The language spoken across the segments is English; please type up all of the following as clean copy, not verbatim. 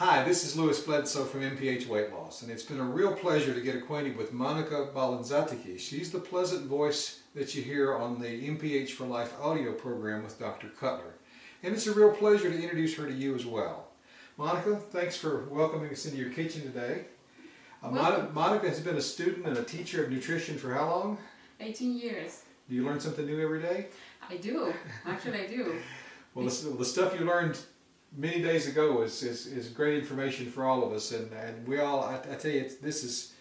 Hi, this is Louis Bledsoe from MPH Weight Loss, and it's been a real pleasure to get acquainted with Monica Balanzatiki. She's the pleasant voice that you hear on the MPH for Life audio program with Dr. Cutler. And it's a real pleasure to introduce her to you as well. Monica, thanks for welcoming us into your kitchen today. Monica has been a student and a teacher of nutrition for how long? 18 years. Do you learn something new every day? I do. Actually, I do. Well, the stuff you learned many days ago is great information for all of us, and we all, I tell you, this is,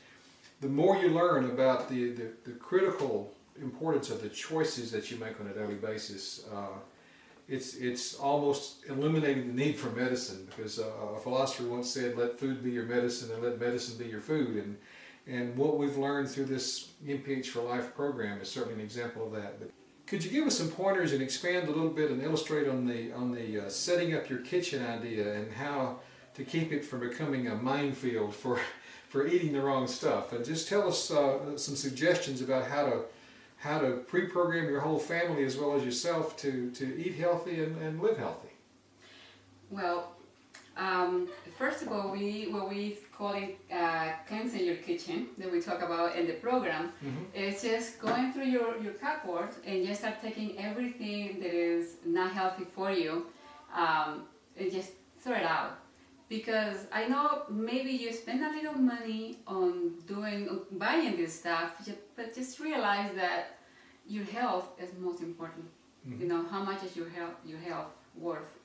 the more you learn about the critical importance of the choices that you make on a daily basis, it's almost eliminating the need for medicine, because a philosopher once said, let food be your medicine and let medicine be your food, and what we've learned through this MPH for Life program is certainly an example of that. But could you give us some pointers and expand a little bit and illustrate on the setting up your kitchen idea and how to keep it from becoming a minefield for eating the wrong stuff? And just tell us some suggestions about how to pre-program your whole family as well as yourself to eat healthy and live healthy. Well, first of all, what we call it cleansing your kitchen that we talk about in the program is just going through your cupboard and just start taking everything that is not healthy for you and just throw it out. Because I know maybe you spend a little money on buying this stuff, but just realize that your health is most important. You know, how much is your health worth?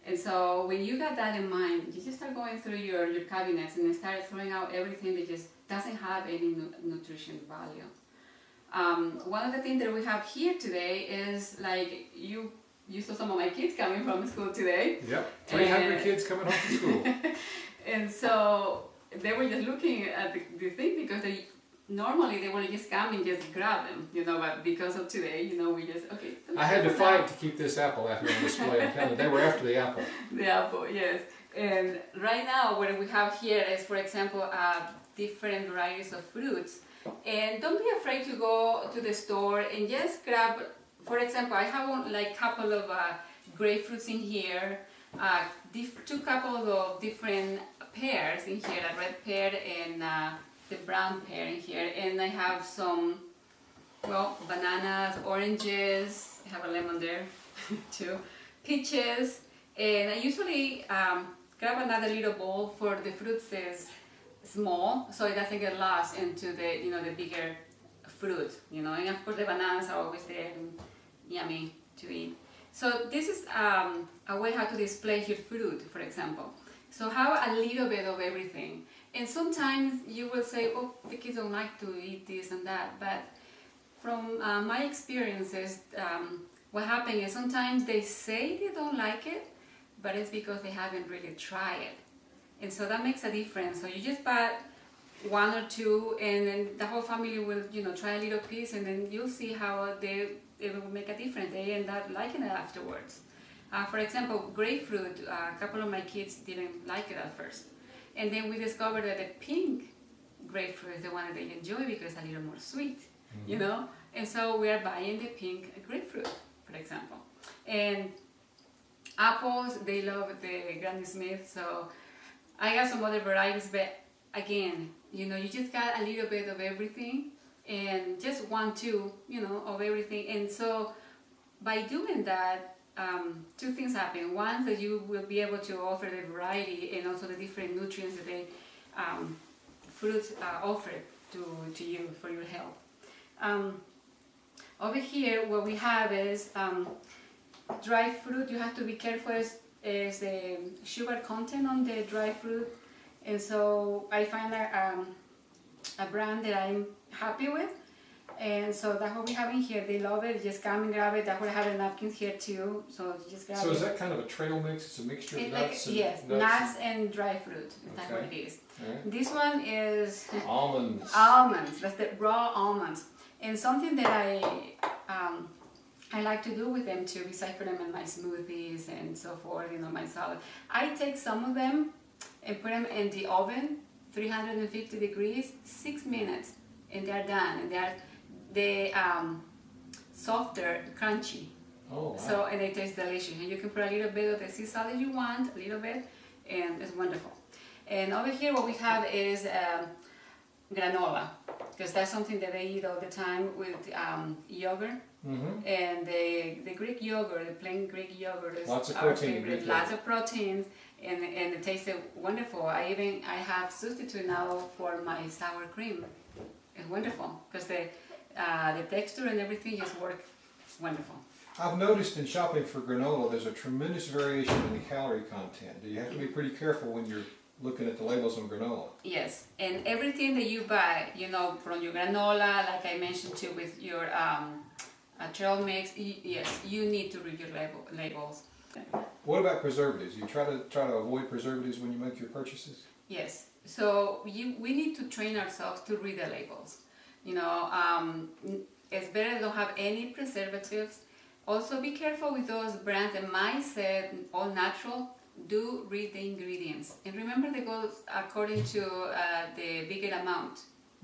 And so when you got that in mind, you just start going through your cabinets and then start throwing out everything that just doesn't have any nutrition value. One of the things that we have here today is, like, you saw some of my kids coming from school today. Yep, 300 kids coming home from school. And so they were just looking at the thing, because normally they would just come and just grab them, you know, but because of today, you know, we just, okay. I had to fight to keep this apple out here on display. I'm telling you, they were after the apple. The apple, yes. And right now what we have here is, for example, different varieties of fruits. And don't be afraid to go to the store and just grab, for example, I have like couple of grapefruits in here, two couple of different pears in here, a red pear and the brown pear in here, and I have some, well, bananas, oranges, I have a lemon there too, peaches, and I usually grab another little bowl for the fruits is small, so it doesn't get lost into the, you know, the bigger fruit, you know, and of course the bananas are always there and yummy to eat. So this is a way how to display your fruit, for example. So have a little bit of everything. And sometimes you will say, oh, the kids don't like to eat this and that, but from my experiences, what happens is sometimes they say they don't like it, but it's because they haven't really tried it. And so that makes a difference. So you just buy one or two, and then the whole family will, you know, try a little piece, and then you'll see how it will make a difference. They end up liking it afterwards. For example, grapefruit, a couple of my kids didn't like it at first. And then we discovered that the pink grapefruit is the one that they enjoy because it's a little more sweet, you know? And so we are buying the pink grapefruit, for example. And apples, they love the Granny Smith, so I got some other varieties, but again, you know, you just got a little bit of everything and just one, two, you know, of everything. And so by doing that, two things happen. One, that you will be able to offer the variety and also the different nutrients that the fruits offer to you for your health. Over here, what we have is dry fruit. You have to be careful is the sugar content on the dry fruit. And so I find a brand that I'm happy with. And so that's what we have in here. They love it. Just come and grab it. That's what I have the napkins here too. So just grab it. So is that kind of a trail mix? It's a mixture of nuts and yes, nuts and dry fruit. That's what it is. Right. This one is almonds. Almonds. That's the raw almonds. And something that I like to do with them too, besides put them in my smoothies and so forth, you know, my salad. I take some of them and put them in the oven, 350 degrees, 6 minutes, and they're done. And they're softer, crunchy. Oh, wow. So, and they taste delicious. And you can put a little bit of the sea salt if you want, a little bit, and it's wonderful. And over here what we have is granola, because that's something that they eat all the time with yogurt. Mm-hmm. And the Greek yogurt, the plain Greek yogurt is Lots of our protein in favorite. Greek Lots yogurt. of proteins, and it tasted wonderful. I have substitute now for my sour cream. It's wonderful because the texture and everything just work wonderful. I've noticed in shopping for granola, there's a tremendous variation in the calorie content. Do you have to be pretty careful when you're looking at the labels on granola? Yes, and everything that you buy, from your granola, like I mentioned too, with your trail mix, yes, you need to read your labels. What about preservatives? You try to avoid preservatives when you make your purchases? Yes, so we need to train ourselves to read the labels. It's better to don't have any preservatives. Also, be careful with those brands that might say all natural. Do read the ingredients, and remember they go according to the bigger amount.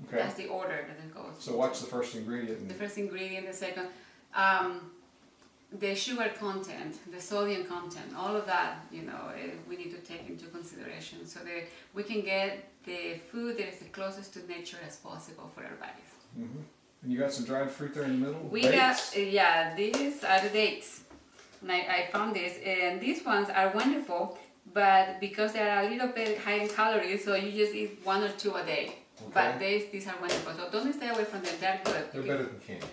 Okay. That's the order that it goes. So watch the first ingredient. The first ingredient, the second, the sugar content, the sodium content, all of that, we need to take into consideration so that we can get the food that is the closest to nature as possible for our bodies. Mm-hmm. And you got some dried fruit there in the middle? We Dates? got, these are the dates. And I found this, and these ones are wonderful, but because they are a little bit high in calories, so you just eat 1 or 2 a day. Okay. But these are wonderful, so don't stay away from them. They're good. They're better than candy.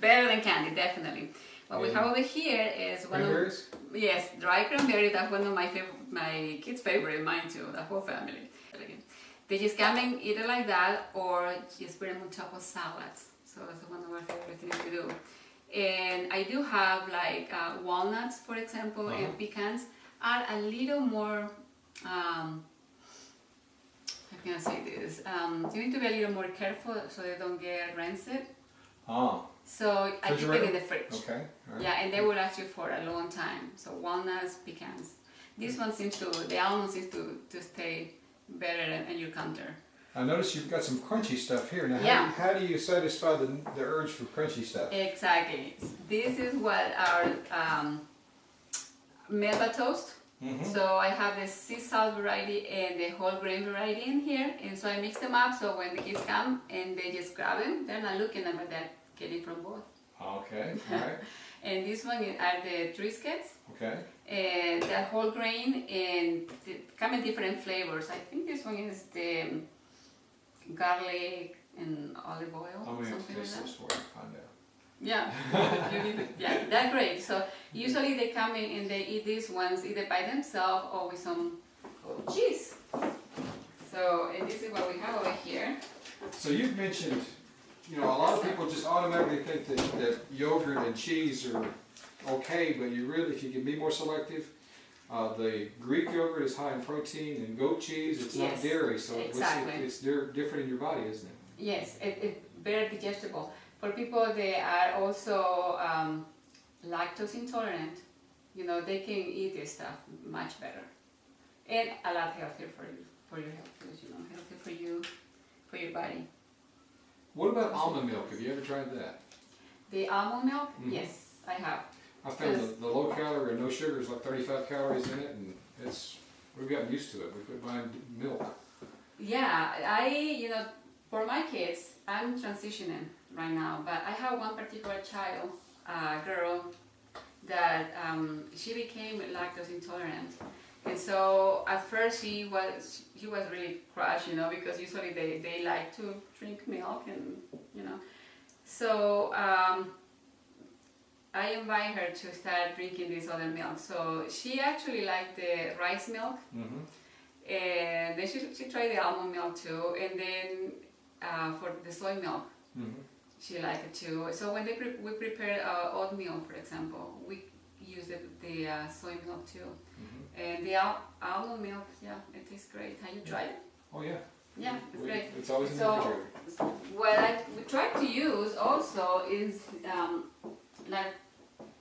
Better than candy, definitely. What we And have over here is one cranberries? of yes, dry cranberry. That's one of my kids' favorite, mine too. The whole family. They just come and eat it like that, or just put them on top of salads. So that's one of our favorite things to do. And I do have like walnuts, for example, and pecans are a little more. How can I say this? You need to be a little more careful so they don't get rancid. Ah. So I keep it in the fridge. Okay. All right. Yeah, and they will last you for a long time. So walnuts, pecans. This one the almond seems to stay better in your counter. I noticed you've got some crunchy stuff here. Now, Yeah. how do you satisfy the urge for crunchy stuff? Exactly. This is what our Melba toast. Mm-hmm. So I have the sea salt variety and the whole grain variety in here, and so I mix them up. So when the kids come and they just grab them, they're not looking at them, but they're getting from both. Okay. All right. And this one are the Triscuits. Okay. And that whole grain and come in different flavors. I think this one is the garlic and olive oil, I'm going to something like taste that. this for you and find out. Yeah, yeah, that's great. So usually they come in and they eat these ones either by themselves or with some cheese. So, and this is what we have over here. So you've mentioned, a lot of people just automatically think that yogurt and cheese are okay, but if you can be more selective, the Greek yogurt is high in protein, and goat cheese, it's not Yes, dairy, so exactly. it's different in your body, isn't it? Yes, it's very digestible. For people that are also lactose intolerant, they can eat this stuff much better. And a lot healthier for your health, healthier for your body. What about almond milk? Have you ever tried that? The almond milk, Mhm. yes, I have. I found the low calorie and no sugar is like 35 calories in it, and we've gotten used to it. We quit buying milk. Yeah, for my kids, I'm transitioning right now, but I have one particular child, girl, that she became lactose intolerant. And so at first she was really crushed, because usually they like to drink milk and, So I invite her to start drinking this other milk. So she actually liked the rice milk. Mm-hmm. And then she tried the almond milk too, and then for the soy milk, Mm-hmm. she liked it too. So when we prepare oatmeal, for example, we use the soy milk too. Mm-hmm. And the almond milk, yeah, it tastes great. Have you tried it? Oh yeah. Yeah, it's great. It's always in the So refrigerator. what we try to use also is like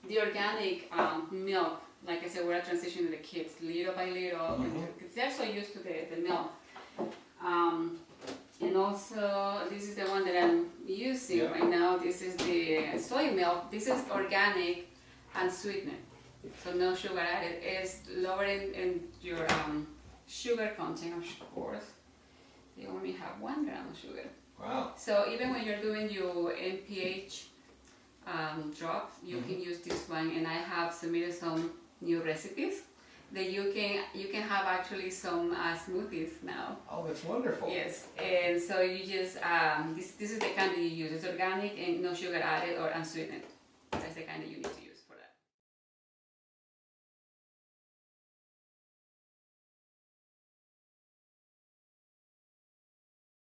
the organic milk. Like I said, we're transitioning the kids little by little, because they're so used to the milk. And also, this is the one that I'm using right now. This is the soy milk. This is organic and sweetened, so no sugar added. It's lower in your sugar content, of course. They only have 1 gram of sugar. Wow. So even when you're doing your NPH drops, you can use this one. And I have submitted some new recipes that you can have actually some smoothies now. Oh, that's wonderful. Yes, and so you just this is the kind that you use. It's organic and no sugar added or unsweetened. That's the kind that you need to use.